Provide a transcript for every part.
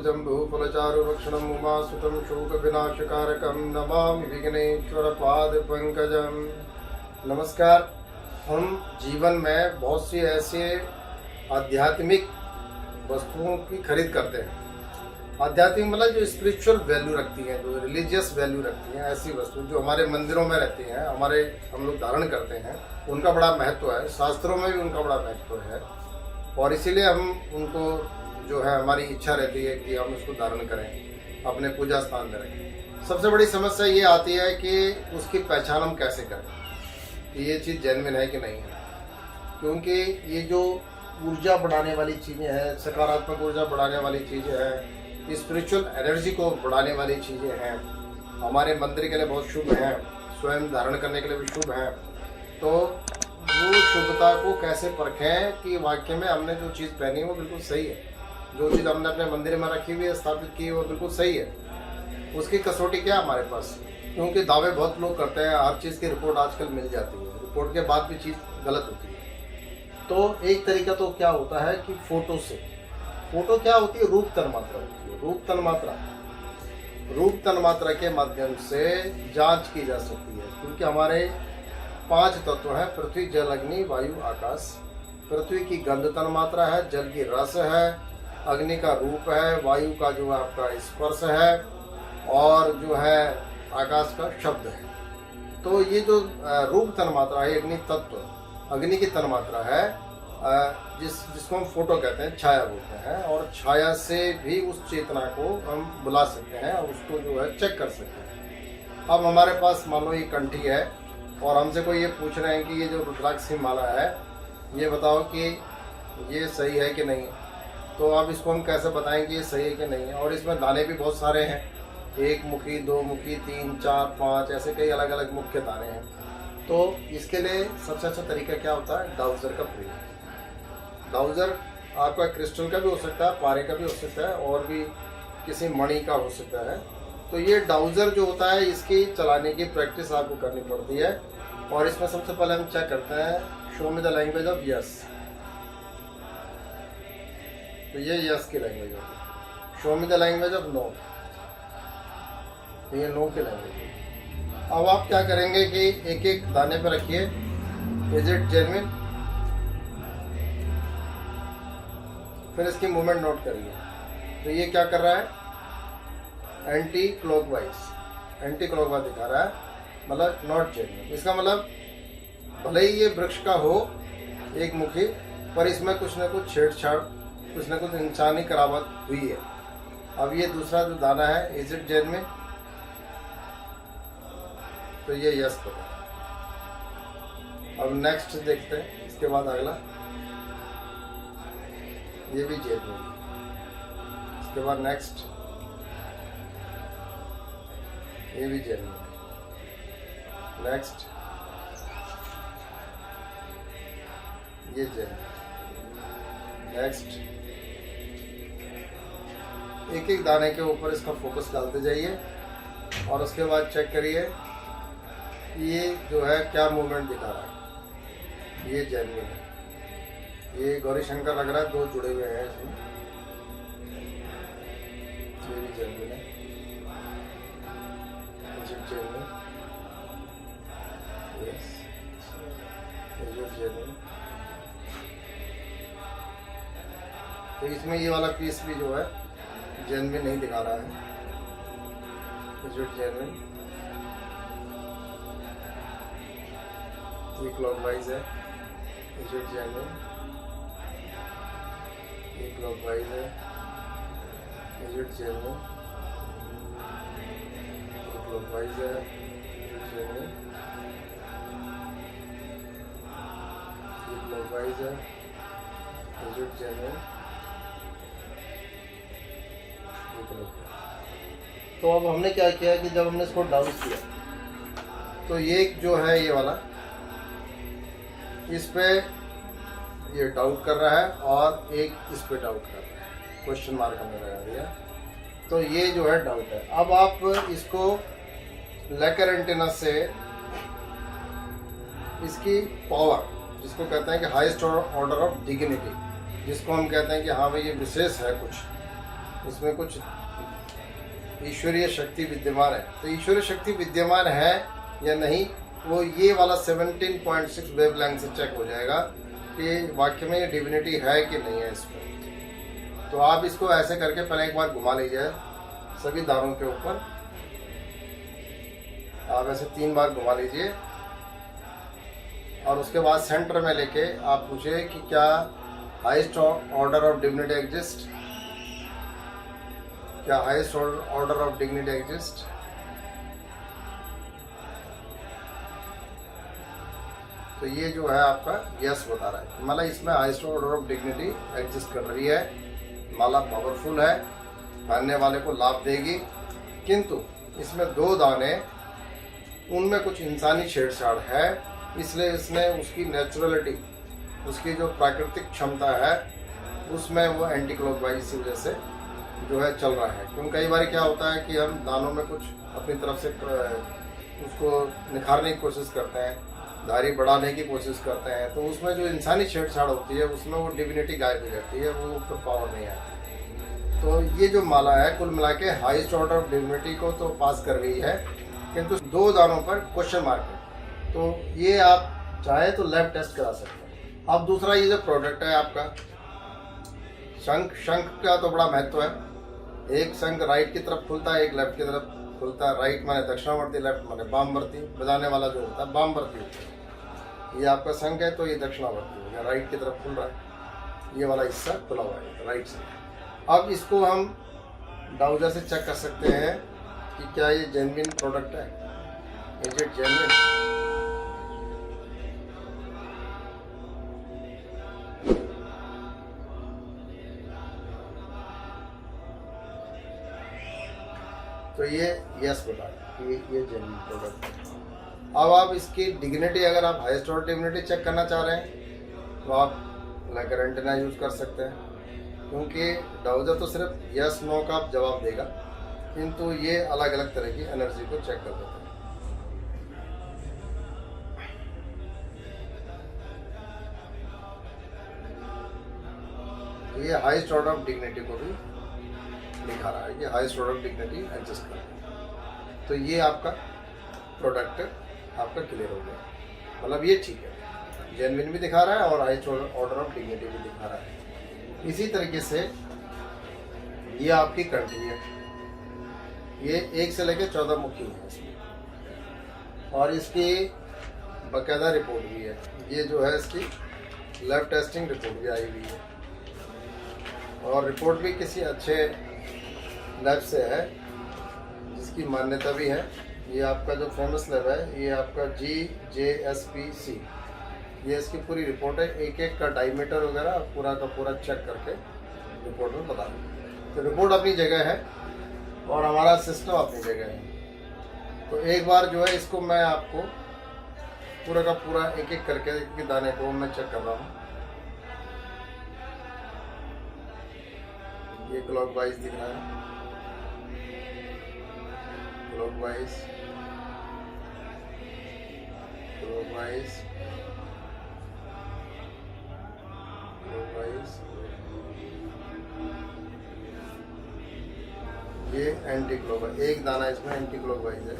जम्बूफलचारुभक्षणम् उमासुतं शोकविनाशकारकं नमामि विघ्नेश्वरपादपङ्कजम्। नमस्कार। हम जीवन में बहुत सी ऐसे आध्यात्मिक वस्तुओं की खरीद करते हैं। आध्यात्मिक मतलब जो स्पिरिचुअल वैल्यू रखती हैं, जो रिलीजियस वैल्यू रखती हैं, ऐसी वस्तु जो हमारे मंदिरों में रहती हैं, हम लोग धारण करते हैं, उनका बड़ा महत्व है। शास्त्रों में भी उनका बड़ा महत्व है और इसीलिए हम उनको जो है हमारी इच्छा रहती है कि हम उसको धारण करें, अपने पूजा स्थान में रखें। सबसे बड़ी समस्या ये आती है कि उसकी पहचान हम कैसे करें कि ये चीज़ जेन्युइन है कि नहीं है, क्योंकि ये जो ऊर्जा बढ़ाने वाली चीज़ें हैं, सकारात्मक ऊर्जा बढ़ाने वाली चीज़ें हैं, स्पिरिचुअल एनर्जी को बढ़ाने वाली चीज़ें हैं, हमारे मंदिर के लिए बहुत शुभ हैं, स्वयं धारण करने के लिए भी शुभ हैं। तो वो शुभता को कैसे परखें कि वाकई में हमने जो चीज़ पहनी है वो बिल्कुल सही है, जो चीज़ हमने अपने मंदिर में रखी हुई है, स्थापित की है, वो बिल्कुल सही है। उसकी कसौटी क्या है हमारे पास, क्योंकि दावे बहुत लोग करते हैं, हर चीज़ की रिपोर्ट आजकल मिल जाती है, रिपोर्ट के बाद भी चीज़ गलत होती है। तो एक तरीका तो क्या होता है कि फोटो से, फोटो क्या होती है, रूप तन्मात्रा होती है। रूप तन्मात्रा के माध्यम से जांच की जा सकती है, क्योंकि हमारे 5 तत्व हैं, पृथ्वी जल अग्नि वायु आकाश। पृथ्वी की गंध तन्मात्रा है, जल की रस है, अग्नि का रूप है, वायु का जो है आपका स्पर्श है और जो है आकाश का शब्द है। तो ये जो रूप तन्मात्रा है, अग्नि तत्व, अग्नि की तन्मात्रा है, जिसको हम फोटो कहते हैं, छाया बोलते हैं, और छाया से भी उस चेतना को हम बुला सकते हैं और उसको जो है चेक कर सकते हैं। अब हमारे पास मान लो ये कंठी है और हमसे कोई ये पूछ रहे हैं कि ये जो रुद्राक्ष की माला है, ये बताओ कि ये सही है कि नहीं। तो अब इसको हम कैसे बताएं कि ये सही है कि नहीं है। और इसमें दाने भी बहुत सारे हैं, 1 मुखी, 2 मुखी, 3, 4, 5, ऐसे कई अलग अलग मुख्य दाने हैं। तो इसके लिए सबसे अच्छा तरीका क्या होता है, डाउजर का प्रयोग। डाउजर आपका क्रिस्टल का भी हो सकता है, पारे का भी हो सकता है, और भी किसी मणि का हो सकता है। तो ये डाउजर जो होता है, इसकी चलाने की प्रैक्टिस आपको करनी पड़ती है। और इसमें सबसे पहले हम चेक करते हैं, show me the language of yes. तो ये यस की लैंग्वेज होती है। Show me the language of no, तो ये नो की लैंग्वेज है। अब आप क्या करेंगे कि एक एक दाने पर रखिए, इज इट जेन्युइन, फिर इसकी मूवमेंट नोट करिए। तो ये क्या कर रहा है, एंटी क्लॉकवाइज दिखा रहा है, मतलब नॉट जेन्युइन। इसका मतलब भले ही ये वृक्ष का हो एक मुखी, पर इसमें कुछ ना कुछ छेड़छाड़, कुछ ना कुछ इंसानी करावट हुई है। अब ये दूसरा जो दाना है, इज इट जेन्युइन, तो ये यस पता है। अब नेक्स्ट देखते हैं, इसके बाद अगला, ये भी जेन्युइन। इसके बाद नेक्स्ट, ये भी जेन्युइन। नेक्स्ट, ये जेन्युइन। नेक्स्ट, एक एक दाने के ऊपर इसका फोकस डालते जाइए और उसके बाद चेक करिए ये जो है क्या मूवमेंट दिखा रहा है, ये जेन्युइन है। ये गौरी शंकर लग रहा है, 2 जुड़े हुए हैं इसमें, ये भी जेन्युइन है। जेन्युइन, यस, ये जेन्युइन। तो इसमें ये वाला पीस भी जो है जेन्युइन नहीं दिखा रहा है, जेन्युइन। ये क्लॉकवाइज है, इज इट जेन्युइन। ये क्लॉकवाइज है, इज इट जेन्युइन। ये क्लॉकवाइज है, इज इट जेन्युइन। ये क्लॉकवाइज है, इज इट जेन्युइन। ये क्लॉकवाइज। तो अब हमने क्या किया कि जब हमने इसको डाउन किया, तो ये जो है ये वाला, इस पे ये डाउट कर रहा है और एक इस पे डाउट कर रहा है, क्वेश्चन मार्क हमने लगा दिया। तो ये जो है डाउट है। अब आप इसको लेकर एंटेना से इसकी पावर, जिसको कहते हैं कि हाईएस्ट ऑर्डर ऑफ डिग्निटी, जिसको हम कहते हैं कि हाँ भाई ये विशेष है कुछ, इसमें कुछ ईश्वरीय शक्ति विद्यमान है। तो ईश्वरीय शक्ति विद्यमान है या नहीं, वो ये वाला 17.6 वेवलेंथ से चेक हो जाएगा कि वाकई में ये डिविनिटी है कि नहीं है इसमें। तो आप इसको ऐसे करके पहले एक बार घुमा लीजिए सभी दानों के ऊपर। आप ऐसे 3 बार घुमा लीजिए और उसके बाद सेंटर में लेके आप पूछिए कि क्या highest order of divinity exist, क्या highest order of dignity exist. तो ये जो है आपका यस बता रहा है, मतलब इसमें highest order of dignity exist कर रही है। माला पावरफुल है, पहनने वाले को लाभ देगी, किंतु इसमें 2 दाने उनमें कुछ इंसानी छेड़छाड़ है, इसलिए इसने उसकी नेचुरलिटी, उसकी जो प्राकृतिक क्षमता है उसमें वो एंटी क्लॉकवाइज की वजह से जो है चल रहा है। क्योंकि कई बार क्या होता है कि हम दानों में कुछ अपनी तरफ से उसको निखारने की कोशिश करते हैं, धारी बढ़ाने की कोशिश करते हैं, तो उसमें जो इंसानी छेड़छाड़ होती है उसमें वो डिविनिटी गायब हो जाती है, वो ऊपर पावर नहीं आती। तो ये जो माला है कुल मिला के हाईएस्ट ऑर्डर ऑफ डिविनिटी को तो पास कर गई है, किंतु 2 दानों पर क्वेश्चन मार्क है। तो ये आप चाहे तो लैब टेस्ट करा सकते हैं। अब दूसरा ये जो प्रोडक्ट है आपका शंख, शंख का तो बड़ा महत्व है। एक शंख राइट की तरफ खुलता है, एक लेफ्ट की तरफ खुलता है। राइट माने दक्षिणावर्ती, लेफ्ट माने वामवर्ती। बजाने वाला जो होता है वामवर्ती होता है। ये आपका शंख है तो ये दक्षिणावर्ती हो गया, राइट की तरफ खुल रहा है, ये वाला हिस्सा खुला हुआ है राइट से। अब इसको हम डाउजर से चेक कर सकते हैं कि क्या ये जेन्युइन प्रोडक्ट है, इज इट जेन्युइन। तो ये यस बता कि ये जेन्युइन प्रोडक्ट है। अब आप इसकी डिग्निटी, अगर आप हाईएस्ट ऑर्डर डिग्निटी चेक करना चाह रहे हैं तो आप लेकर एंटेना यूज कर सकते हैं, क्योंकि डाउजर तो सिर्फ यस नो का जवाब देगा, किंतु ये अलग अलग तरह की एनर्जी को चेक कर देता है। तो ये हाईएस्ट ऑर्डर ऑफ डिग्निटी को भी दिखा रहा है कि highest order of dignity adjust कर रहा है। तो ये आपका प्रोडक्ट आपका क्लियर हो गया, मतलब ये ठीक है, जेन्युइन भी दिखा रहा है और हाईएस्ट ऑर्डर ऑफ डिग्निटी भी दिखा रहा है। इसी तरीके से ये आपकी कंट्री है, ये 1 से लेकर 14 मुखी है इसमें, और इसकी बाकायदा रिपोर्ट भी है। ये जो है इसकी लैब टेस्टिंग रिपोर्ट भी आई हुई है, और रिपोर्ट भी किसी अच्छे लैब से है जिसकी मान्यता भी है। ये आपका जो फेमस लैब है ये आपका GJSPC, ये इसकी पूरी रिपोर्ट है, एक एक का डायमीटर वगैरह पूरा का पूरा चेक करके रिपोर्ट में बता दें। तो रिपोर्ट अपनी जगह है और हमारा सिस्टम अपनी जगह है। तो एक बार जो है इसको मैं आपको पूरा का पूरा एक एक करके एक दाने को मैं चेक कर रहा हूँ। ये क्लॉकवाइज दिख रहा है, क्लॉकवाइज, क्लॉकवाइज, क्लॉकवाइज। ये एंटी क्लॉकवाइज, एक दाना इसमें एंटी क्लॉकवाइज है।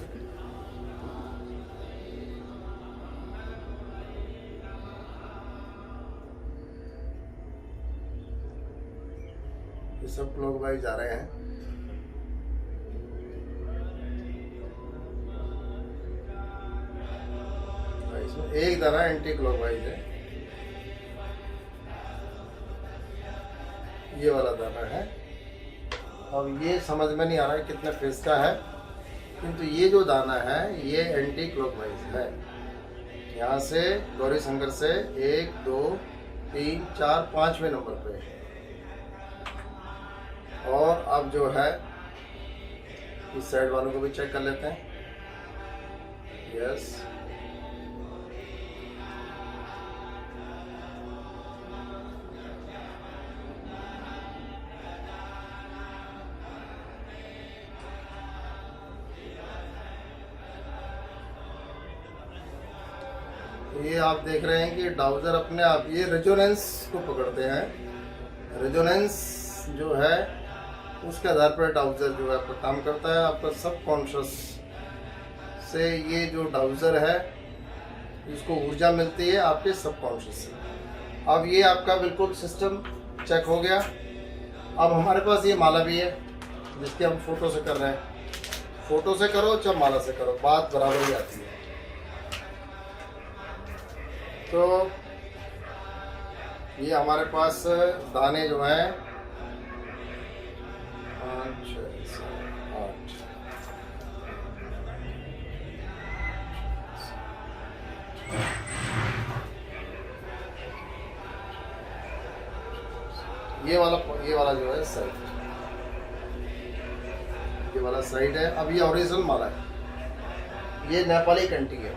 ये सब क्लॉकवाइज आ रहे हैं। इसमें एक दाना एंटी क्लॉकवाइज है, ये वाला दाना है। अब ये समझ में नहीं आ रहा है कितने फेस का है, किंतु ये जो दाना है ये एंटी क्लॉकवाइज है। यहाँ से गौरी शंकर से 1 2 3 4 5वें नंबर पे है। और अब जो है इस साइड वालों को भी चेक कर लेते हैं। यस, ये आप देख रहे हैं कि डाउजर अपने आप ये रेजोनेंस को पकड़ते हैं। रेजोनेंस जो है उसके आधार पर डाउजर जो है आपका काम करता है। आपका सब कॉन्शियस से ये जो डाउजर है इसको ऊर्जा मिलती है आपके सब कॉन्शियस से। अब ये आपका बिल्कुल सिस्टम चेक हो गया। अब हमारे पास ये माला भी है जिसकी हम फोटो से कर रहे हैं। फोटो से करो चाहे माला से करो, बात बराबर ही आती है। तो ये हमारे पास दाने जो हैं 5, 6, 7, 8 ये वाला जो है साइड, ये वाला साइड है। अब ये ओरिजिनल माला है, ये नेपाली कंटी है,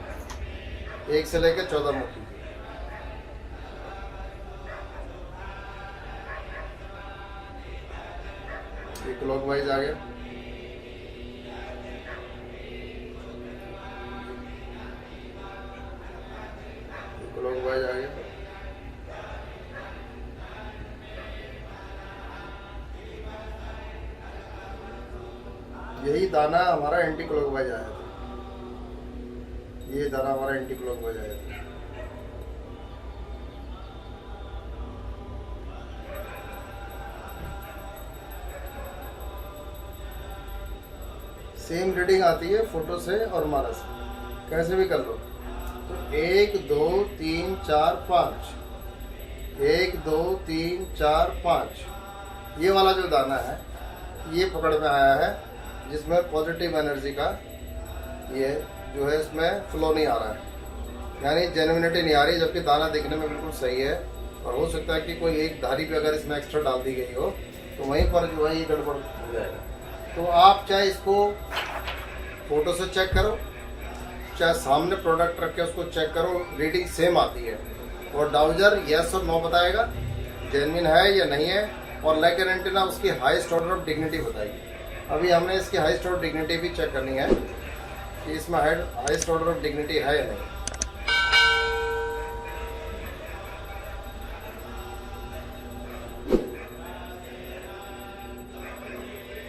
1 से लेकर 14 मोती की। ये क्लॉकवाइज आ गया। क्लॉकवाइज आ गया। यही दाना हमारा एंटी क्लॉकवाइज आया था। ये दाना हमारा एंटी क्लॉकवाइज आया था। सेम रीडिंग आती है फोटो से और माला से, कैसे भी कर लो। तो 1 2 3 4 5, 1 2 3 4 5, ये वाला जो दाना है ये पकड़ में आया है, जिसमें पॉजिटिव एनर्जी का ये जो है इसमें फ्लो नहीं आ रहा है, यानी जेन्युइनिटी नहीं आ रही, जबकि दाना दिखने में बिल्कुल सही है। और हो सकता है कि कोई एक धारी पे अगर इसमें एक्स्ट्रा डाल दी गई हो तो वहीं पर जो है ये गड़बड़ हो जाएगा। तो आप चाहे इसको फोटो से चेक करो, चाहे सामने प्रोडक्ट रख के उसको चेक करो, रीडिंग सेम आती है। और डाउजर यस और नो बताएगा जेन्युइन है या नहीं है, और लाइक एन एंटीना उसकी हाईएस्ट ऑर्डर ऑफ डिग्निटी बताएगी। अभी हमने इसकी हाईएस्ट ऑर्डर डिग्निटी भी चेक करनी है कि इसमें हाईएस्ट ऑर्डर ऑफ डिग्निटी है या नहीं।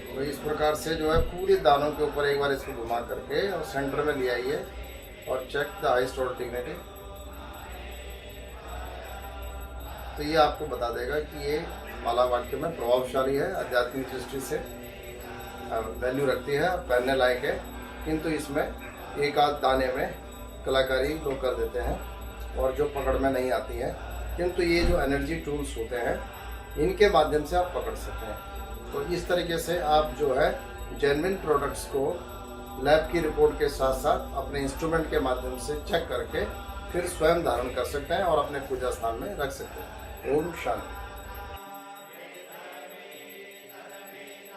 तो इस प्रकार से जो है पूरे दानों के ऊपर एक बार इसको घुमा करके और सेंटर में ले आइए और check the highest order dignity. तो ये आपको बता देगा कि ये माला वाक्य में प्रभावशाली है, आध्यात्मिक दृष्टि से वैल्यू रखती है, पहनने लायक है। किंतु इसमें एक आध दाने में कलाकारी लोग कर देते हैं और जो पकड़ में नहीं आती है। किंतु ये जो एनर्जी टूल्स होते हैं इनके माध्यम से आप पकड़ सकते हैं। तो इस तरीके से आप जो है जेन्युइन प्रोडक्ट्स को लैब की रिपोर्ट के साथ साथ अपने इंस्ट्रूमेंट के माध्यम से चेक करके फिर स्वयं धारण कर सकते हैं और अपने पूजा स्थान में रख सकते हैं। ओम शांति।